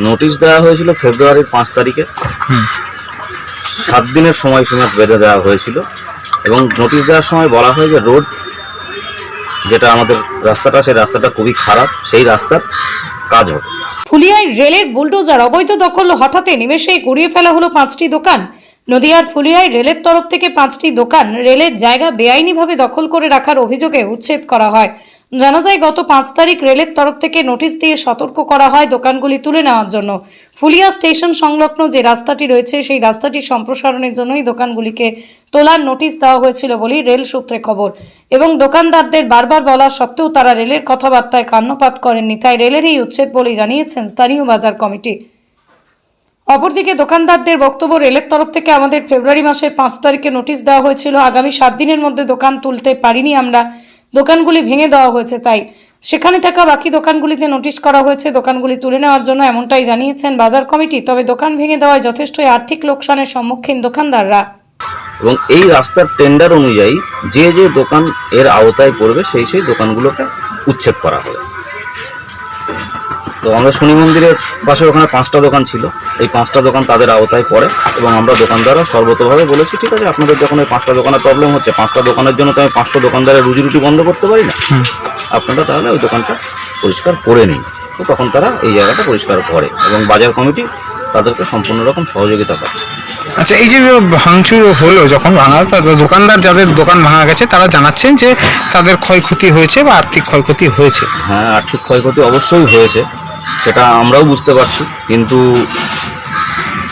Notice দেওয়া হয়েছিল ফেব্রুয়ারির 5 তারিখে। 7 দিনের সময়সীমা বেঁধে দেওয়া হয়েছিল এবং নোটিশ দেওয়ার সময় বলা হয় যে রোড যেটা আমাদের রাস্তাটা, সেই রাস্তাটা খুবই খারাপ, সেই রাস্তার কাজ হবে। ফুলিয়ায় রেলের বুলডোজার অবৈধ দখল হঠাৎ নিমেষেই গুড়িয়ে ফেলা হলো 5টি দোকান। নদিয়ার ফুলিয়ায় রেলের তরফ থেকে 5টি দোকান রেলের জায়গা বেআইনিভাবে দখল করে রাখার অভিযোগে উচ্ছেদ করা হয়। জানা যায় গত 5 তারিখ রেলের তরফ থেকে নোটিশ দিয়ে সতর্ক করা হয় দোকানগুলি তুলে নেওয়ার জন্য। ফুলিয়া স্টেশন সংলগ্ন যে রাস্তাটি রয়েছে সেই রাস্তাটি সম্প্রসারণের জন্যই দোকানগুলিকে তোলার নোটিশ দেওয়া হয়েছিল বলেই রেল সূত্রে খবর এবং দোকানদারদের বারবার বলা সত্ত্বেও তারা রেলের কথাবার্তায় কান্নপাত করেননি, তাই রেলের এই উচ্ছেদ বলেই জানিয়েছেন স্থানীয় বাজার কমিটি। অপরদিকে দোকানদারদের বক্তব্য, রেলের তরফ থেকে আমাদের ফেব্রুয়ারি মাসের 5 তারিখে নোটিশ দেওয়া হয়েছিল, আগামী 7 দিনের মধ্যে দোকান তুলতে পারিনি আমরা, দোকানগুলি ভেঙে দেওয়া হয়েছে, তাই সেখানে থাকা বাকি দোকানগুলিতে নোটিশ করা হয়েছে দোকানগুলি তুলে নেওয়ার জন্য, এমনটাই জানিয়েছেন বাজার কমিটি। তবে দোকান ভেঙে দেওয়ায় যথেষ্টই আর্থিক লোকসানের সম্মুখীন দোকানদাররা এবং এই রাস্তার টেন্ডার অনুযায়ী যে যে দোকান এর আওতায় পড়বে সেই সেই দোকানগুলোকে উচ্ছেদ করা হবে। তো আমরা শনি মন্দিরের পাশে ওখানে 5টা দোকান ছিল, এই 5টা দোকান তাদের আওতায় পড়ে এবং আমরা দোকানদাররা সর্বতভাবে বলেছি ঠিক আছে আপনাদের যখন এই 5টা দোকানের প্রবলেম হচ্ছে, 5টা দোকানের জন্য তো আমি 500 দোকানদারের রুজি রুটি বন্ধ করতে পারি না, আপনারা তাহলে ওই দোকানটা পরিষ্কার করে নিন। তো তখন তারা এই জায়গাটা পরিষ্কার করে এবং বাজার কমিটি তাদেরকে সম্পূর্ণ রকম সহযোগিতা করে। আচ্ছা, এই যে ভাঙচুর হলো, যখন ভাঙা, দোকানদার যাদের দোকান ভাঙা গেছে তারা জানাচ্ছেন যে তাদের ক্ষয়ক্ষতি হয়েছে বা আর্থিক ক্ষয়ক্ষতি হয়েছে। হ্যাঁ, আর্থিক ক্ষয়ক্ষতি অবশ্যই হয়েছে, সেটা আমরাও বুঝতে পারছি, কিন্তু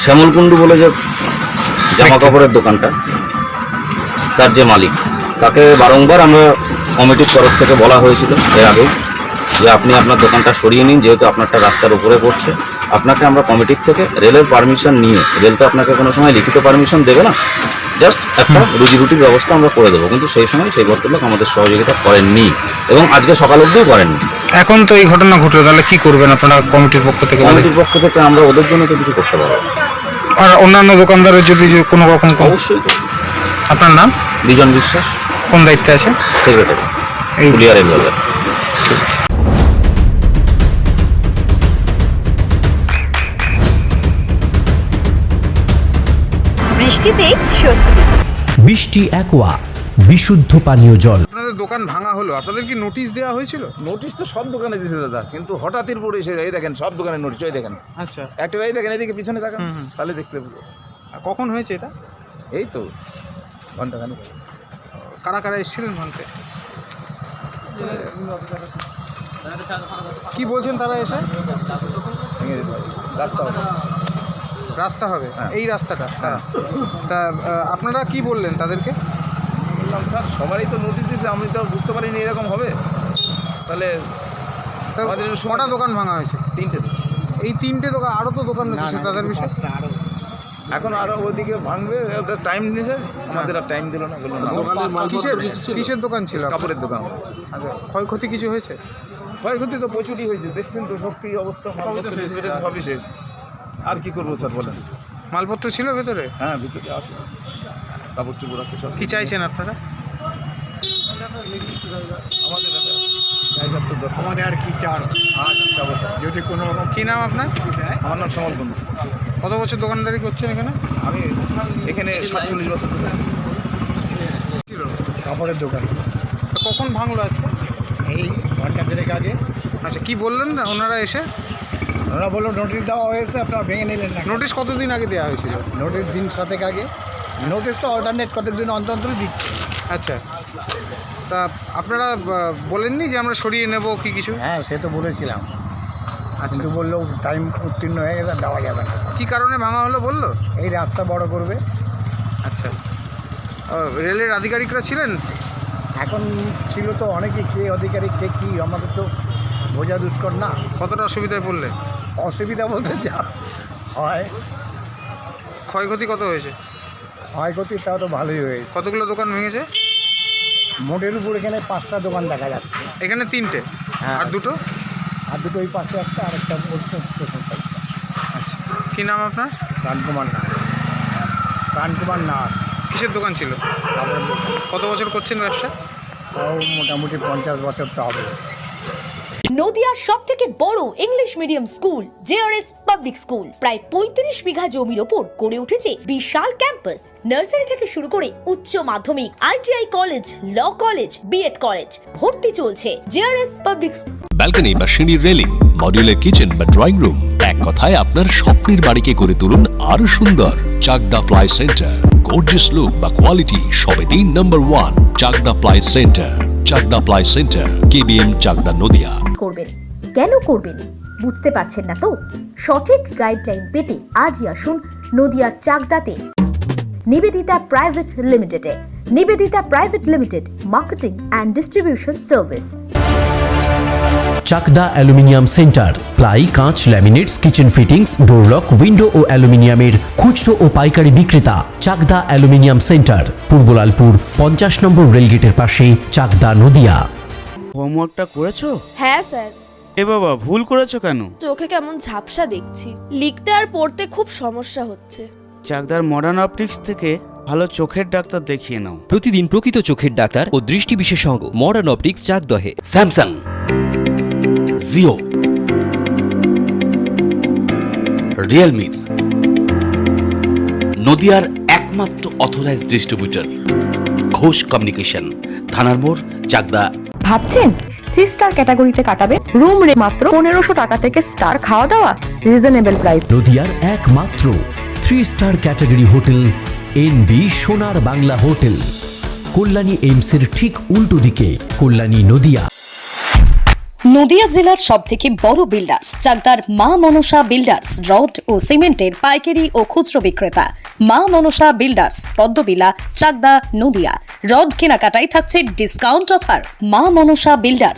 শ্যামলকুণ্ডু বলে যে জামা কাপড়ের দোকানটা, তার যে মালিক, তাকে বারংবার আমরা কমিটির তরফ থেকে বলা হয়েছিল এর আগেও যে আপনি আপনার দোকানটা সরিয়ে নিন, যেহেতু আপনারটা রাস্তার উপরে পড়ছে। আপনাকে আমরা কমিটির থেকে রেলের পারমিশন নিয়ে, রেল তো আপনাকে কোনো সময় লিখিত পারমিশন দেবে না, জাস্ট একটা রুজি রুটির ব্যবস্থা আমরা করে দেবো, কিন্তু সেই সময় সেই ভদ্রলোক আমাদের সহযোগিতা করেননি এবং আজকে সকাল অবধিও করেননি। এখন তো এই ঘটনা ঘটলো, তাহলে কি করবেন আপনারা কমিটির পক্ষ থেকে? কমিটির পক্ষ থেকে আমরা ওদের জন্য তো কিছু করতে পারবো। আর অন্যান্য দোকানদারের যদি কোনো রকম? অবশ্যই। আপনার নাম? বিজন বিশ্বাস। কোন দায়িত্বে আছে? সেক্রেটারি, এই ফুলিয়া রেল বাজার। বৃষ্টিতেই স্বস্তি। বৃষ্টি অ্যাকোয়া, বিশুদ্ধ পানীয় জল। আপনাদের দোকান ভাঙা হলো, আপনাদের কি নোটিশ দেওয়া হয়েছিল? নোটিশ তো সব দোকানে দিয়েছে দাদা, কিন্তু হঠাৎই পড়ে এসে এই দেখেন সব দোকানে নোটিশ, ওই দেখেন আচ্ছা, একটা, এই দেখেন এদিকে পিছনে দেখেন, তাহলে দেখতে পাবো। আর কখন হয়েছে এটা? এই তো ঘন্টাখানেক। কারা কারা এসেছিলেন ভাঙতে? কি বলছেন তারা এসে? রাস্তা হবে, রাস্তা হবে, হ্যাঁ। এই রাস্তাটা? হ্যাঁ। তা আপনারা কি বললেন তাদেরকে? বললাম স্যার সবারই তো নোটিশ দিয়েছে, আমি তো বুঝতে পারিনি এরকম হবে, তাহলে তা আমাদের একটু সময়- কটা দোকান ভাঙা হয়েছে? 3টে। এই 3টে দোকান, আরও তো দোকান রয়েছে, তাদের বিষয়ে এখন আরো ওইদিকে ভাঙবে, ওদের টাইম নিয়েছে, আমাদের আর টাইম দিল না, বললো না। কিসের দোকান ছিল? কাপড়ের দোকান। আচ্ছা, ক্ষয়ক্ষতি কিছু হয়েছে? ক্ষয়ক্ষতি তো প্রচুরই হয়েছে, দেখছেন তো সব কি অবস্থা, সবই শেষ। আর কি করবো স্যার বলেন? মালপত্র ছিল ভেতরে? হ্যাঁ, ভিতরে আছে, কাপড় চোপড় আছে সব। কি চাইছেন আপনারা? আমাদের একটা জায়গার তো দরকার। আমাদের আর কি চান? হ্যাঁ, কি চাবো স্যার? যদি কোনো রকম। কি নাম আপনার? আমার নাম সমল বন্ধু। কত বছর দোকানদারি করছেন এখানে? আমি এখানে 47 বছর ধরে। ছিল কাপড়ের দোকান। তা কখন ভাঙলো আজকে? এই ঘন্টা দেড়েক আগে আচ্ছা, কি বললেন না ওনারা এসে? ওরা বললো নোটিশ দেওয়া হয়েছে, আপনারা ভেঙে নিলেন না। নোটিশ কতদিন আগে দেওয়া হয়েছিল? নোটিশ দিন 7 আগে। নোটিশ তো অল্টারনেট কতদিন অন্তর অন্তর দিচ্ছে। আচ্ছা, তা আপনারা বলেননি যে আমরা সরিয়ে নেব কি কিছু? হ্যাঁ, সে তো বলেছিলাম, আচ্ছা, কিন্তু বললো টাইম উত্তীর্ণ হয়ে গেছে, দেওয়া যাবে না। কি কারণে ভাঙা হলো বললো? এই রাস্তা বড় করবে। আচ্ছা, রেলের আধিকারিকরা ছিলেন? এখন ছিল তো অনেকে, কে অধিকারী কে কী আমাদের তো বোঝা দুষ্কর না। কতটা অসুবিধায় পড়লে? অসুবিধা বলতে যা হয়, ক্ষয়ক্ষতি কত হয়েছে? ক্ষয়ক্ষতি তাও তো ভালোই হয়েছে। কতগুলো দোকান ভেঙেছে? মোটের উপর এখানে 5টা দোকান দেখা যাচ্ছে। এখানে 3টে, হ্যাঁ। আর দুটো? আর দুটো ওই পাশে একটা, আরেকটা বলছে। আচ্ছা, কি নাম আপনার? প্রাণকুমার নাথ। প্রাণকুমার নাথ। কিসের দোকান ছিল? কাপড়ের দোকান। কত বছর করছেন ব্যবসা? তাও মোটামুটি 50 বছর তো হবে। নদিয়ার সবথেকে বড় English medium school JRS public school, প্রায় 35 বিঘা জমির ওপর গড়ে উঠেছে বিশাল ক্যাম্পাস। নার্সারি থেকে শুরু করে উচ্চ মাধ্যমিক, ITI college, law college, BEd college, ভর্তি চলছে জেআরএস পাবলিক। ব্যালকনি বা সিঁড়ির রেলিং, মডিউলার কিচেন বা ড্রয়িং রুম, এক কথায় আপনার স্বপ্নের বাড়িকে করে তুলুন আরো সুন্দর। Chakdah ply centre, gorgeous look বা কোয়ালিটি সবে 3 নম্বর 1 Chakdah ply centre. Chakdah ply centre, KBM, Chakdah, Nadia. করবেন কেন করবেন বুঝতে পারছেন না তো? সঠিক গাইডলাইন পেতে আজই আসুন নদিয়ার চাকদাতে নিবেদিতা প্রাইভেট লিমিটেডে। Nivedita private limited, marketing and distribution service. Chakdah aluminium centre, ply, কাঁচ, laminates, kitchen fittings, door lock, window ও অ্যালুমিনিয়ামের খুচরো ও পাইকারি বিক্রেতা। Chakdah aluminium centre, Purbalalpur 50 number রেলগেটের পাশে, চাকদা, নদিয়া। হোমওয়ার্কটা করেছো? হ্যাঁ স্যার। এ বাবা, ভুল করেছো কেন? চোখে কেমন ঝাপসা দেখছি, লিখতে আর পড়তে খুব সমস্যা হচ্ছে। চাকদার মডার্ন অপটিক্স থেকে ভালো চোখের ডাক্তার দেখিয়ে নাও। প্রতিদিন প্রকৃত চোখের ডাক্তার ও দৃষ্টি বিশেষজ্ঞ মডার্ন অপটিক্স, চাকদহে। স্যামসাং, জিও, রিয়েলমি, নদিয়ার একমাত্র অথরাইজড ডিস্ট্রিবিউটর ঘোষ কমিউনিকেশন, থানার মোড়, চাকদা। ভাবছেন 3 স্টার ক্যাটাগরিতে কাটাবে? রুম রে মাত্র 1500 টাকা থেকে স্টার, খাওয়া দাওয়া রিজনেবল প্রাইস। নদিয়ার একমাত্র 3 স্টার ক্যাটাগরি হোটেল এনবি সোনার বাংলা হোটেল, কল্যাণী এইমসের ঠিক উল্টো দিকে, কল্যাণী, নদিয়া। নদিয়া জেলার সবথেকে বড় বিল্ডার্স চাকদার মা মনসা বিল্ডার্স, রড ও সিমেন্টের পাইকারি ও খুচরো বিক্রেতা। মা মনসা বিল্ডার্স, পদ্মবিলা, চাকদা, নদিয়া। রড কেনাকাটায় থাকছে ডিসকাউন্ট অফার। মা মনসা বিল্ডার্স।